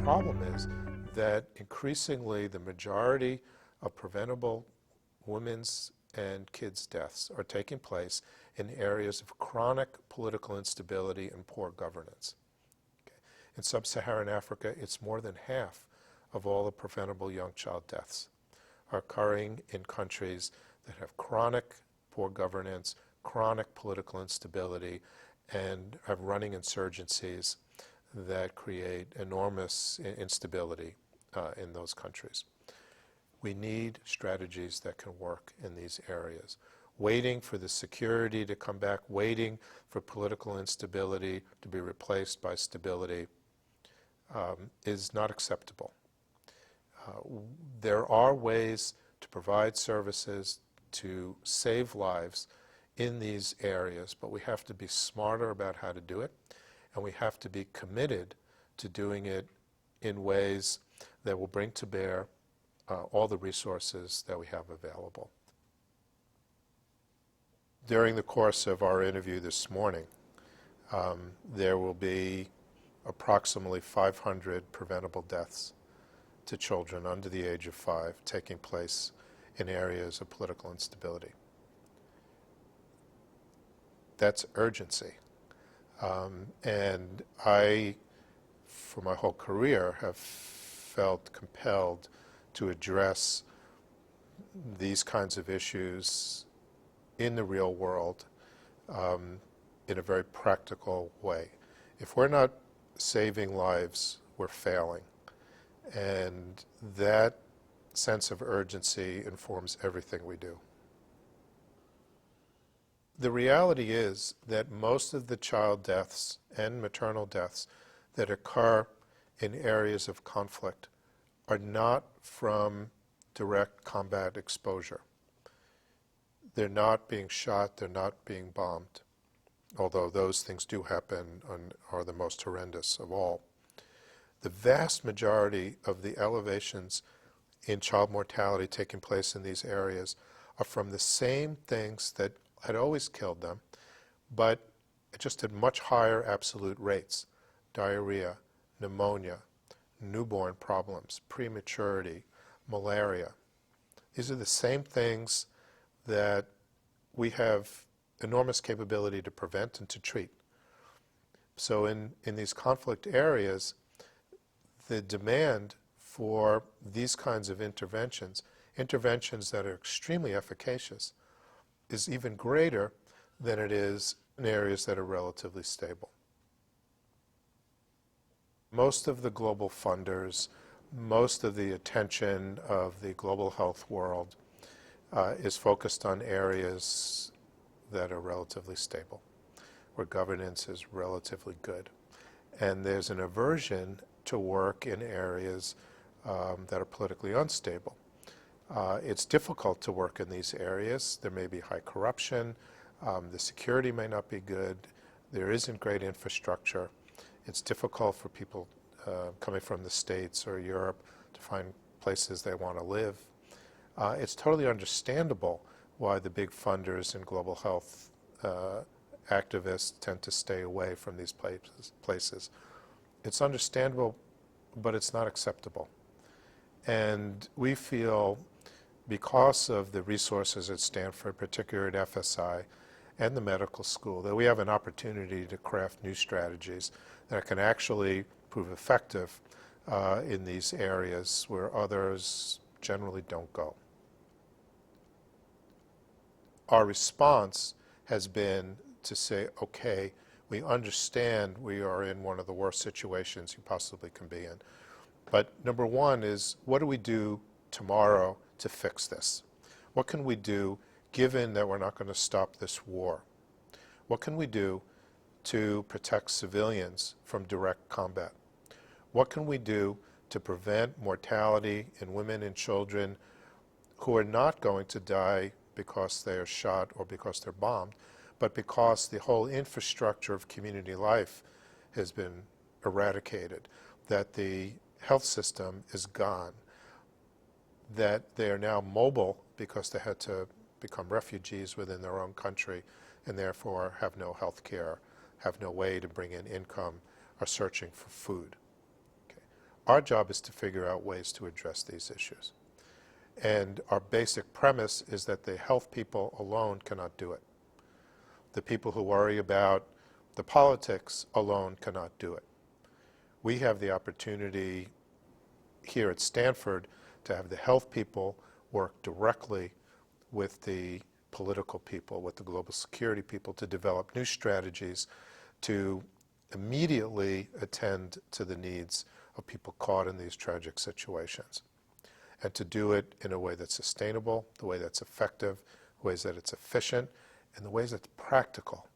problem is that increasingly the majority of preventable women's and kids' deaths are taking place in areas of chronic political instability and poor governance. Okay. In sub-Saharan Africa, it's more than half of all the preventable young child deaths are occurring in countries that have chronic poor governance, chronic political instability, and have running insurgencies that create enormous instability in those countries. We need strategies that can work in these areas. Waiting for the security to come back, waiting for political instability to be replaced by stability is not acceptable. There are ways to provide services to save lives in these areas, but we have to be smarter about how to do it, and we have to be committed to doing it in ways that will bring to bear all the resources that we have available. During the course of our interview this morning, there will be approximately 500 preventable deaths to children under the age of 5 taking place in areas of political instability. That's urgency. And I, for my whole career, have felt compelled to address these kinds of issues in the real world in a very practical way. If we're not saving lives, we're failing. And that sense of urgency informs everything we do. The reality is that most of the child deaths and maternal deaths that occur in areas of conflict are not from direct combat exposure. They're not being shot, they're not being bombed, although those things do happen and are the most horrendous of all. The vast majority of the elevations in child mortality taking place in these areas are from the same things that had always killed them, but just at much higher absolute rates: diarrhea, pneumonia, newborn problems, prematurity, malaria. These are the same things that we have enormous capability to prevent and to treat. So in these conflict areas, the demand for these kinds of interventions that are extremely efficacious, is even greater than it is in areas that are relatively stable. Most of the global funders, most of the attention of the global health world is focused on areas that are relatively stable, where governance is relatively good. And there's an aversion to work in areas that are politically unstable. It's difficult to work in these areas. There may be high corruption, the security may not be good, there isn't great infrastructure. It's difficult for people coming from the States or Europe to find places they want to live. It's totally understandable why the big funders and global health activists tend to stay away from these places. It's understandable, but it's not acceptable. And we feel, because of the resources at Stanford, particularly at FSI and the medical school, that we have an opportunity to craft new strategies that can actually prove effective in these areas where others generally don't go. Our response has been to say, okay, we understand we are in one of the worst situations you possibly can be in. But number one is, what do we do tomorrow to fix this? What can we do, given that we're not going to stop this war? What can we do to protect civilians from direct combat? What can we do to prevent mortality in women and children who are not going to die because they are shot or because they're bombed, but because the whole infrastructure of community life has been eradicated, that the health system is gone, that they are now mobile because they had to become refugees within their own country and therefore have no health care, have no way to bring in income, are searching for food. Okay. Our job is to figure out ways to address these issues. And our basic premise is that the health people alone cannot do it. The people who worry about the politics alone cannot do it. We have the opportunity here at Stanford to have the health people work directly with the political people, with the global security people, to develop new strategies to immediately attend to the needs of people caught in these tragic situations, and to do it in a way that's sustainable, the way that's effective, ways that it's efficient, and the ways that's practical.